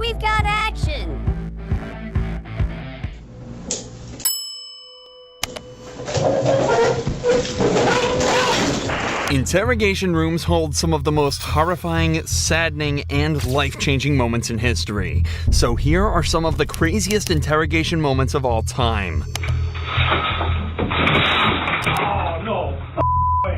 We've got action! Interrogation rooms hold some of the most horrifying, saddening, and life-changing moments in history. So here are some of the craziest interrogation moments of all time.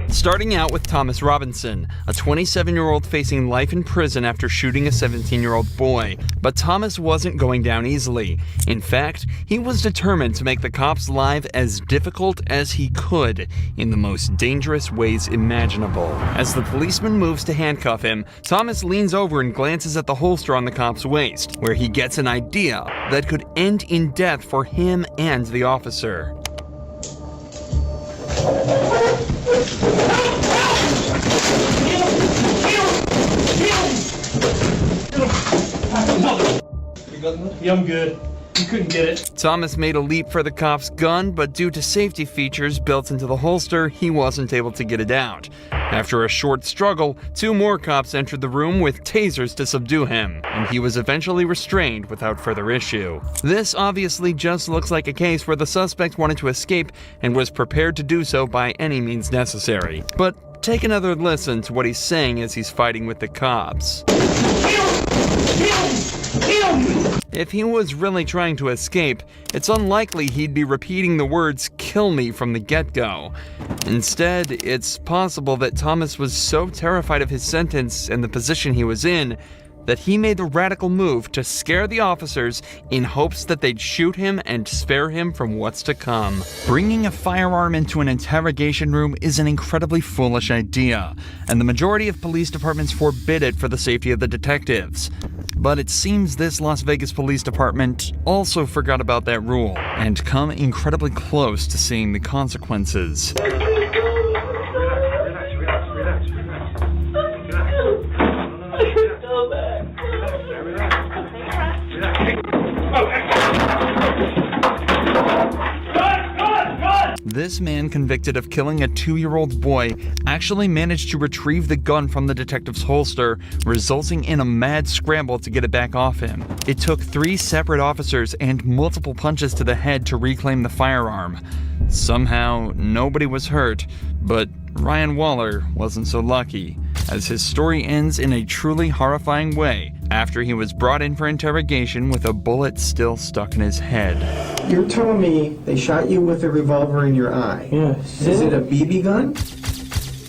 Starting out with Thomas Robinson, a 27-year-old facing life in prison after shooting a 17-year-old boy. But Thomas wasn't going down easily. In fact, he was determined to make the cops' life as difficult as he could in the most dangerous ways imaginable. As the policeman moves to handcuff him, Thomas leans over and glances at the holster on the cop's waist, where he gets an idea that could end in death for him and the officer. Yeah, I'm good. You couldn't get it. Thomas made a leap for the cop's gun, but due to safety features built into the holster, he wasn't able to get it out. After a short struggle, 2 more cops entered the room with tasers to subdue him, and he was eventually restrained without further issue. This obviously just looks like a case where the suspect wanted to escape and was prepared to do so by any means necessary. But take another listen to what he's saying as he's fighting with the cops. If he was really trying to escape, it's unlikely he'd be repeating the words "kill me" from the get-go. Instead, it's possible that Thomas was so terrified of his sentence and the position he was in that he made the radical move to scare the officers in hopes that they'd shoot him and spare him from what's to come. Bringing a firearm into an interrogation room is an incredibly foolish idea, and the majority of police departments forbid it for the safety of the detectives. But it seems this Las Vegas Police Department also forgot about that rule, and come incredibly close to seeing the consequences. This man, convicted of killing a 2-year-old boy, actually managed to retrieve the gun from the detective's holster, resulting in a mad scramble to get it back off him. It took 3 separate officers and multiple punches to the head to reclaim the firearm. Somehow, nobody was hurt, but Ryan Waller wasn't so lucky, as his story ends in a truly horrifying way after he was brought in for interrogation with a bullet still stuck in his head. You're telling me they shot you with a revolver in your eye? Yes. Is it a BB gun?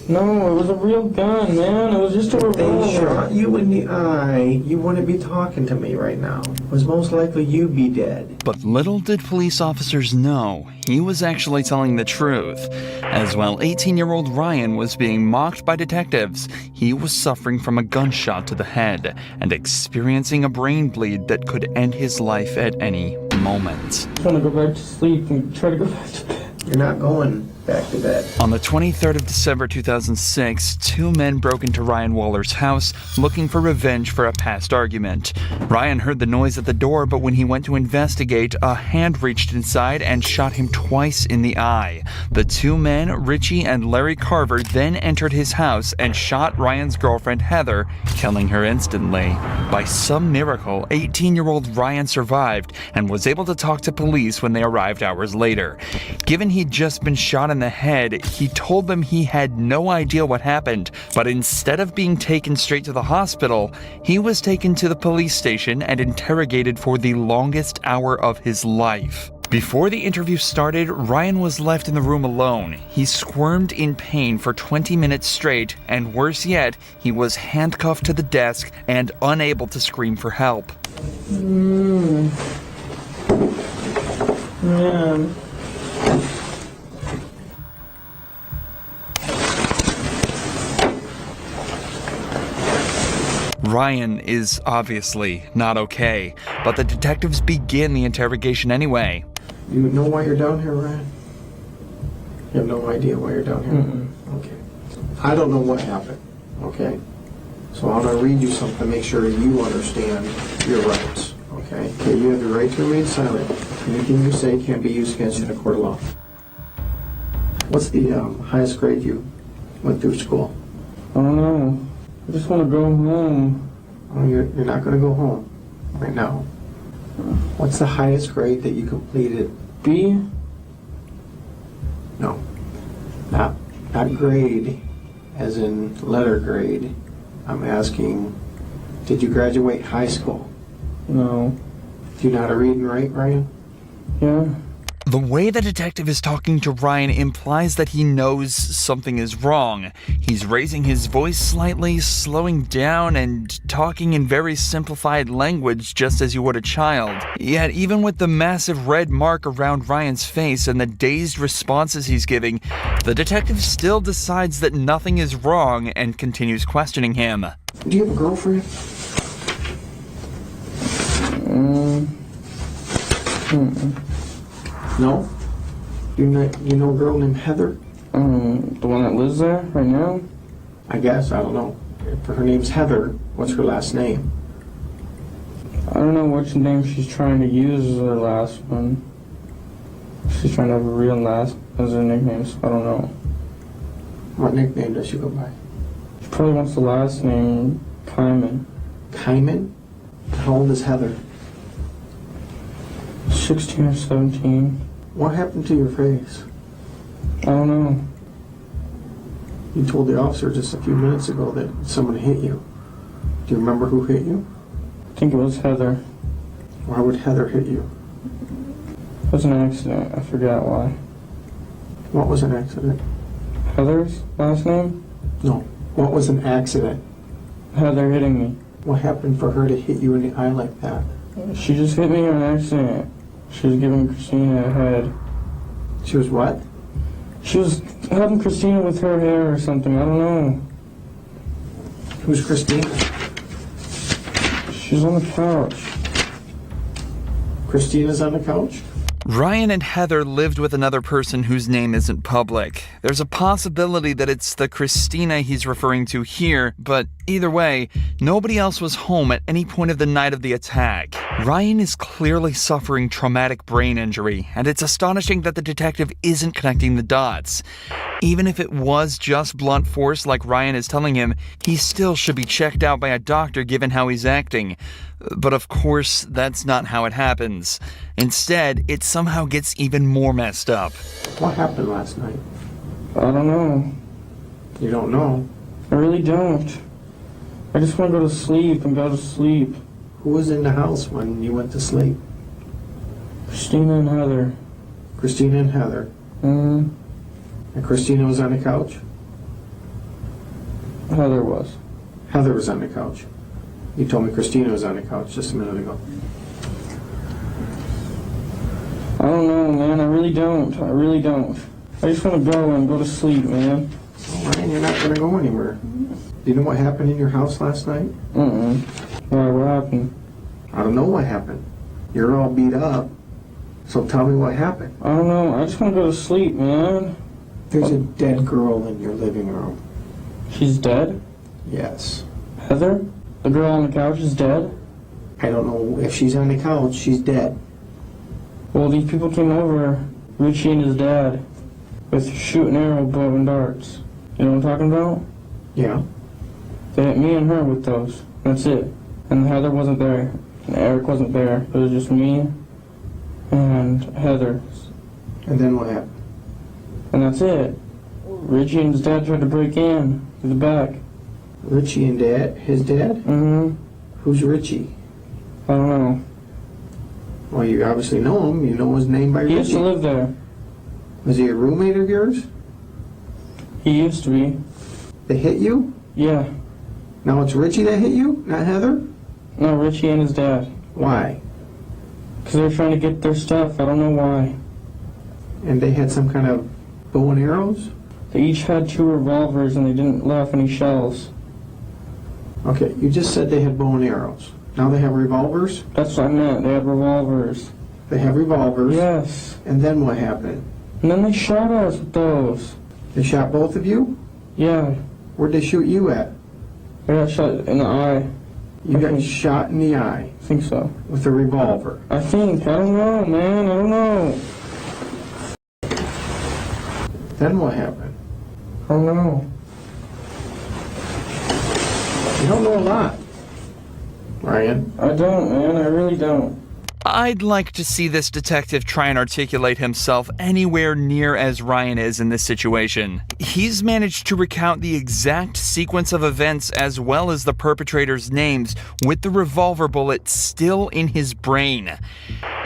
No, it was a real gun, man. It was just a revolver. They shot you in the eye. You wouldn't be talking to me right now. It was most likely you'd be dead. But little did police officers know, he was actually telling the truth. As while 18-year-old Ryan was being mocked by detectives, he was suffering from a gunshot to the head and experiencing a brain bleed that could end his life at any moment. I want to go back to sleep and try to go back to bed. You're not going back to bed. On the 23rd of December 2006, 2 men broke into Ryan Waller's house looking for revenge for a past argument. Ryan heard the noise at the door, but when he went to investigate, a hand reached inside and shot him twice in the eye. The 2 men, Richie and Larry Carver, then entered his house and shot Ryan's girlfriend Heather, killing her instantly. By some miracle, 18-year-old Ryan survived and was able to talk to police when they arrived hours later. Given he'd just been shot in the head, he told them he had no idea what happened, but instead of being taken straight to the hospital, he was taken to the police station and interrogated for the longest hour of his life. Before the interview started, Ryan was left in the room alone. He squirmed in pain for 20 minutes straight, and worse yet, he was handcuffed to the desk and unable to scream for help. Man. Ryan is obviously not okay, but the detectives begin the interrogation anyway. You know why you're down here, Ryan? You have no idea why you're down here? Mm-mm. Okay. I don't know what happened, okay? So I'm going to read you something to make sure you understand your rights, okay? Okay, you have the right to remain silent. Anything you say can't be used against you in a court of law. What's the highest grade you went through school? I don't know. I just want to go home. Oh, you're not going to go home. right now. What's the highest grade that you completed? B? No. Not grade as in letter grade. I'm asking, did you graduate high school? No. Do you know how to read and write, Ryan? Yeah? The way the detective is talking to Ryan implies that he knows something is wrong. He's raising his voice slightly, slowing down, and talking in very simplified language just as you would a child. Yet even with the massive red mark around Ryan's face and the dazed responses he's giving, the detective still decides that nothing is wrong and continues questioning him. Do you have a girlfriend? No? You know a girl named Heather? The one that lives there right now? I guess, I don't know. If her name's Heather, what's her last name? I don't know which name she's trying to use as her last one. She's trying to have a real last as her nickname, so I don't know. What nickname does she go by? She probably wants the last name, Kyman. Kyman? How old is Heather? 16 or 17. What happened to your face? I don't know. You told the officer just a few minutes ago that someone hit you. Do you remember who hit you? I think it was Heather. Why would Heather hit you? It was an accident. I forgot why. What was an accident? Heather's last name? No. What was an accident? Heather hitting me. What happened for her to hit you in the eye like that? She just hit me on accident. She was giving Christina a head. She was what? She was helping Christina with her hair or something. I don't know. Who's Christina? She's on the couch. Christina's on the couch? Ryan and Heather lived with another person whose name isn't public. There's a possibility that it's the Christina he's referring to here, but either way, nobody else was home at any point of the night of the attack. Ryan is clearly suffering traumatic brain injury, and it's astonishing that the detective isn't connecting the dots. Even if it was just blunt force like Ryan is telling him, he still should be checked out by a doctor given how he's acting. But of course, that's not how it happens. Instead, it somehow gets even more messed up. What happened last night? I don't know. You don't know? I really don't. I just want to go to sleep and go to sleep. Who was in the house when you went to sleep? Christina and Heather. Christina and Heather. Mm-hmm. And Christina was on the couch? Heather was. Heather was on the couch. You told me Christina was on the couch just a minute ago. I don't know, man. I really don't. I really don't. I just want to go and go to sleep, man. Well, Ryan, you're not going to go anywhere. Do you know what happened in your house last night? Why? What happened? I don't know what happened. You're all beat up. So tell me what happened. I don't know. I just want to go to sleep, man. There's a dead girl in your living room. She's dead? Yes. Heather? The girl on the couch is dead? I don't know if she's on the couch. She's dead. Well, these people came over, Richie and his dad, with shoot and arrow, bow and darts. You know what I'm talking about? Yeah. They hit me and her with those. That's it. And Heather wasn't there. And Eric wasn't there. It was just me and Heather. And then what happened? And that's it. Richie and his dad tried to break in through the back. Richie and Dad? His dad? Mm-hmm. Who's Richie? I don't know. Well, you obviously know him. You know his name by He Richie. used to live there. Was he a roommate of yours? He used to be. They hit you? Yeah. Now it's Richie that hit you, not Heather? No, Richie and his dad. Why? Because they were trying to get their stuff. I don't know why. And they had some kind of bow and arrows? They each had 2 revolvers and they didn't let off any shells. Okay, you just said they had bow and arrows. Now they have revolvers? That's what I meant. They had revolvers. They have revolvers? Yes. And then what happened? And then they shot us with those. They shot both of you? Yeah. Where'd they shoot you at? I got shot in the eye. You got Okay. shot in the eye I think so. with a revolver. I think. I don't know, man. I don't know. Then what happened? I don't know. You don't know a lot. Ryan? I don't, man. I really don't. I'd like to see this detective try and articulate himself anywhere near as Ryan is in this situation. He's managed to recount the exact sequence of events as well as the perpetrator's names with the revolver bullet still in his brain.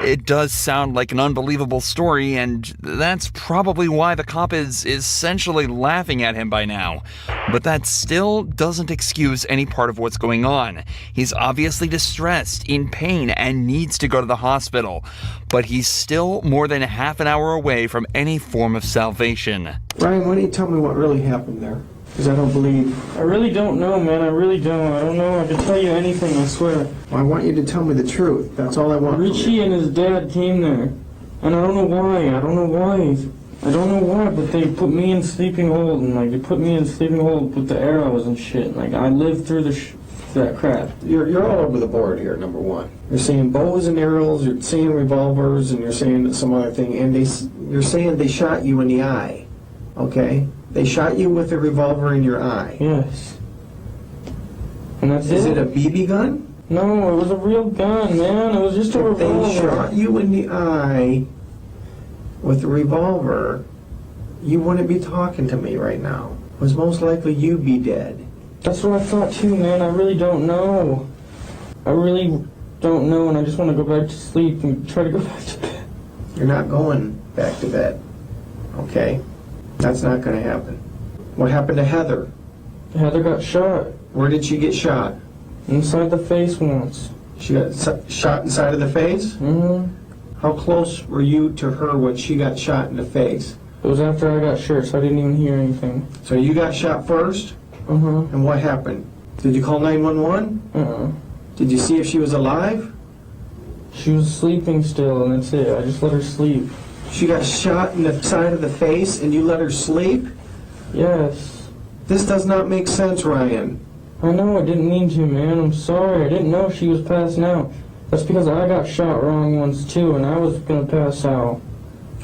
It does sound like an unbelievable story, and that's probably why the cop is essentially laughing at him by now. But that still doesn't excuse any part of what's going on. He's obviously distressed, in pain, and needs to go to the hospital. But he's still more than half an hour away from any form of salvation. Ryan, why don't you tell me what really happened there? Because I don't believe... I really don't know, man. I really don't. I don't know. I can tell you anything, I swear. I want you to tell me the truth. That's all I want from you. Richie and his dad came there. And I don't know why. I don't know why, but they put me in sleeping hold, and they put me in sleeping hold with the arrows and shit. I lived through that crap. You're all over the board here, number one. You're saying bows and arrows, you're saying revolvers, and you're saying some other thing, and you're saying they shot you in the eye, okay? They shot you with a revolver in your eye. Yes. And that's Is it a BB gun? No, it was a real gun, man. It was just a If revolver. they shot you in the eye with a revolver, you wouldn't be talking to me right now. It was most likely you'd be dead. That's what I thought too, man. I really don't know. I really don't know, and I just want to go back to sleep and try to go back to bed. You're not going back to bed, okay? That's not going to happen. What happened to Heather? Heather got shot Where did she get shot? inside the face once. She got shot inside of the face? Mm-hmm. How close were you to her when she got shot in the face? It was after I got shot, so I didn't even hear anything. So you got shot first? Uh-huh. And what happened? Did you call 911? Uh-uh. Did you see if she was alive? She was sleeping still, and that's it. I just let her sleep. She got shot in the side of the face and you let her sleep? Yes. This does not make sense, Ryan. I know, I didn't mean to, man. I'm sorry. I didn't know she was passing out. That's because I got shot wrong once, too, and I was gonna pass out.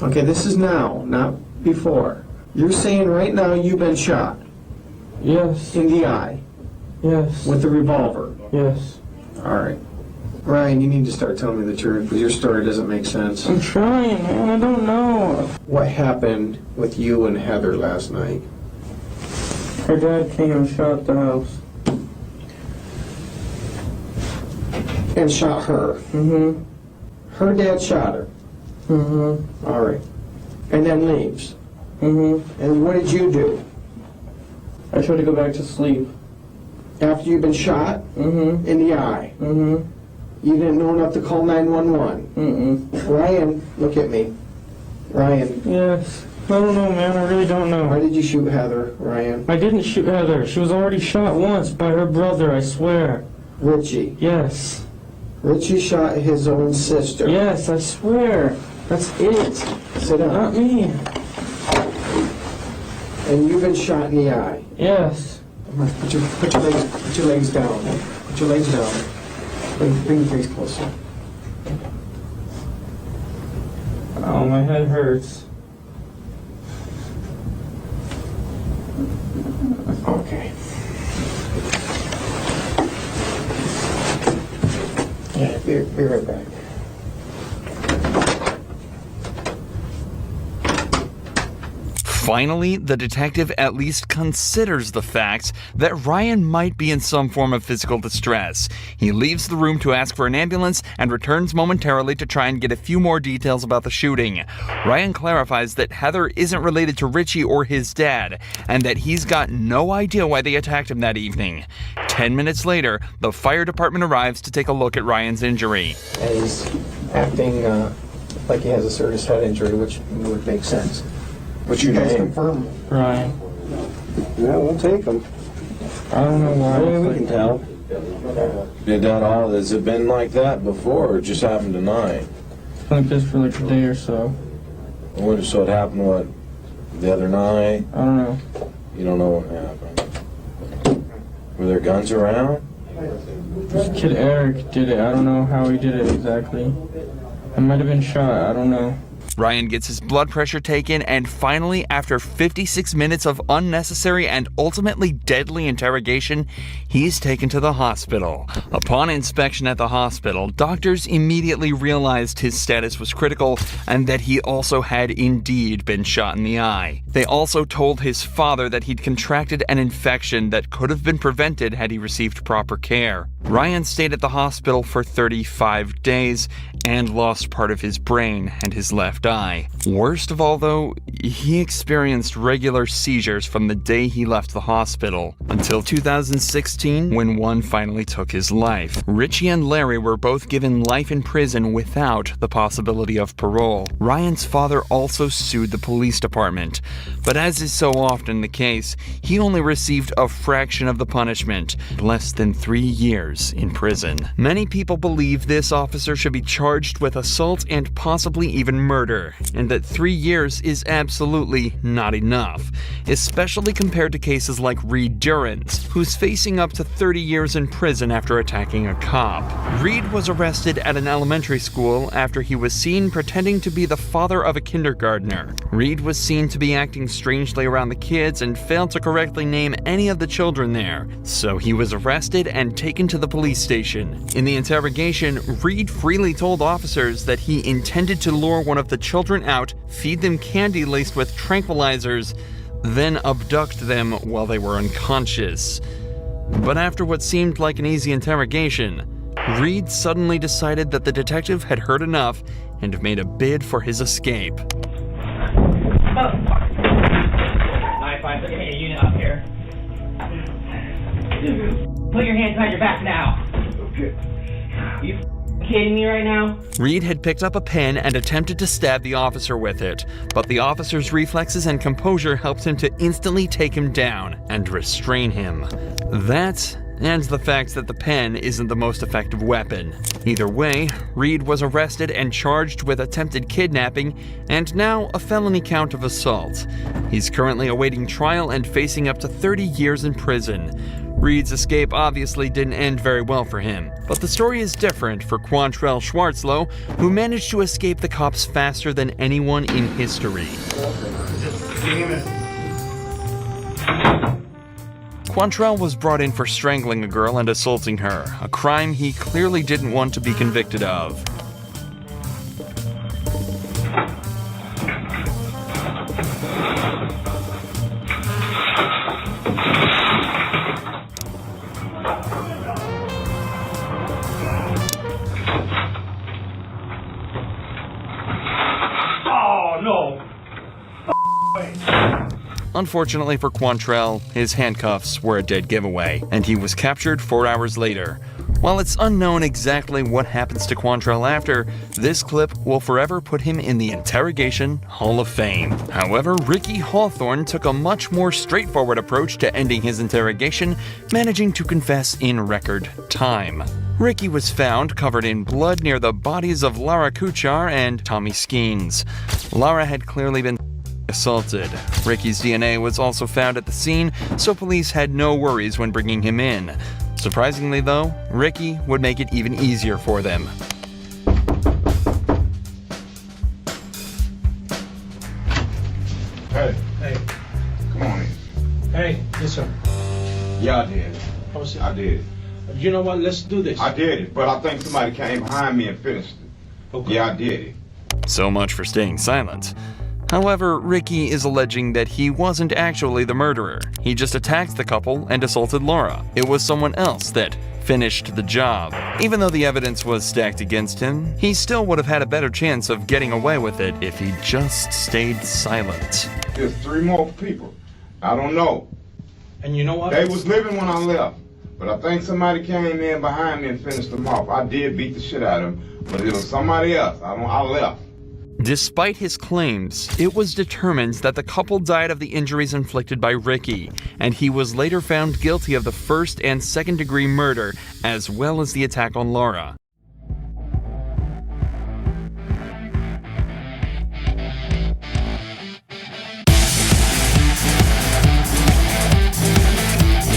Okay, this is now, not before. You're saying right now you've been shot Yes. in the eye Yes. with a revolver. Yes. All right. Ryan, you need to start telling me the truth because your story doesn't make sense. I'm trying, man. I don't know. What happened with you and Heather last night? Her dad came and shot the house. And shot her. Mm-hmm. Her dad shot her. Mm-hmm. All right. And then leaves. Mm-hmm. And what did you do? I tried to go back to sleep. After you've been shot Mm-hmm. in the eye, Mm-hmm. you didn't know enough to call 911. Mm-mm. Ryan, look at me. Ryan, Yes. I don't know, man. I really don't why know. did you shoot Heather, Ryan? I didn't shoot Heather. She was already shot once by her brother, I swear. Richie. Yes. Richie shot his own sister. Yes, I swear. That's it. Sit down. Not me. And you've been shot in the eye. Yes. Put your legs down. Put your legs down. Bring your face closer. Oh, my head hurts. Okay. Yeah, be right back. Finally, the detective at least considers the fact that Ryan might be in some form of physical distress. He leaves the room to ask for an ambulance and returns momentarily to try and get a few more details about the shooting. Ryan clarifies that Heather isn't related to Richie or his dad, and that he's got no idea why they attacked him that evening. 10 minutes later, the fire department arrives to take a look at Ryan's injury. And he's acting like he has a serious head injury, which would make sense. What's your Let's name? confirm. Ryan. Yeah, we'll take them. I don't know why. Yeah, we can tell. Did that all? Has it been like that before, or it just happened tonight? It's been like this for like a day or so. So it happened what? The other night? I don't know. You don't know what happened. Were there guns around? This kid Eric did it. I don't know how he did it exactly. I might have been shot. I don't know. Ryan gets his blood pressure taken, and finally, after 56 minutes of unnecessary and ultimately deadly interrogation, he's taken to the hospital. Upon inspection at the hospital, doctors immediately realized his status was critical and that he also had indeed been shot in the eye. They also told his father that he'd contracted an infection that could have been prevented had he received proper care. Ryan stayed at the hospital for 35 days and lost part of his brain and his left eye. Worst of all, though, he experienced regular seizures from the day he left the hospital until 2016, when one finally took his life. Richie and Larry were both given life in prison without the possibility of parole. Ryan's father also sued the police department, but as is so often the case, he only received a fraction of the punishment, less than 3 years in prison. Many people believe this officer should be charged with assault and possibly even murder, and that 3 years is absolutely not enough, especially compared to cases like Reed Duran's, who's facing up to 30 years in prison after attacking a cop. Reed was arrested at an elementary school after he was seen pretending to be the father of a kindergartner. Reed was seen to be acting strangely around the kids and failed to correctly name any of the children there, so he was arrested and taken to the police station. In the interrogation, Reed freely told officers that he intended to lure one of the children out, feed them candy laced with tranquilizers, then abduct them while they were unconscious. But after what seemed like an easy interrogation, Reed suddenly decided that the detective had heard enough and made a bid for his escape. Put your unit up here. Put your hands behind your back now. Okay. You kidding me right now? Reed had picked up a pen and attempted to stab the officer with it, but the officer's reflexes and composure helped him to instantly take him down and restrain him. That, and the fact that the pen isn't the most effective weapon. Either way, Reed was arrested and charged with attempted kidnapping and now a felony count of assault. He's currently awaiting trial and facing up to 30 years in prison. Reed's escape obviously didn't end very well for him, but the story is different for Quantrell Schwartzlow, who managed to escape the cops faster than anyone in history. Quantrell was brought in for strangling a girl and assaulting her, a crime he clearly didn't want to be convicted of. Oh, no. Unfortunately for Quantrell, his handcuffs were a dead giveaway, and he was captured 4 hours later. While it's unknown exactly what happens to Quantrell after, this clip will forever put him in the Interrogation Hall of Fame. However, Ricky Hawthorne took a much more straightforward approach to ending his interrogation, managing to confess in record time. Ricky was found covered in blood near the bodies of Lara Kuchar and Tommy Skeens. Lara had clearly been assaulted. Ricky's DNA was also found at the scene, so police had no worries when bringing him in. Surprisingly though, Ricky would make it even easier for them. Hey, Hey, come on in. hey, yes sir. Yeah, I did. I was, I did. you know what? Let's do this. I did it, but I think somebody came behind me and finished it. Okay. Yeah, I did it. So much for staying silent. However, Ricky is alleging that he wasn't actually the murderer. He just attacked the couple and assaulted Laura. It was someone else that finished the job. Even though the evidence was stacked against him, he still would have had a better chance of getting away with it if he just stayed silent. There's 3 more people. I don't know. And you know what? They was living when I left, but I think somebody came in behind me and finished them off. I did beat the shit out of them, but it was somebody else. I left. Despite his claims, it was determined that the couple died of the injuries inflicted by Ricky, and he was later found guilty of the first and second degree murder, as well as the attack on Laura.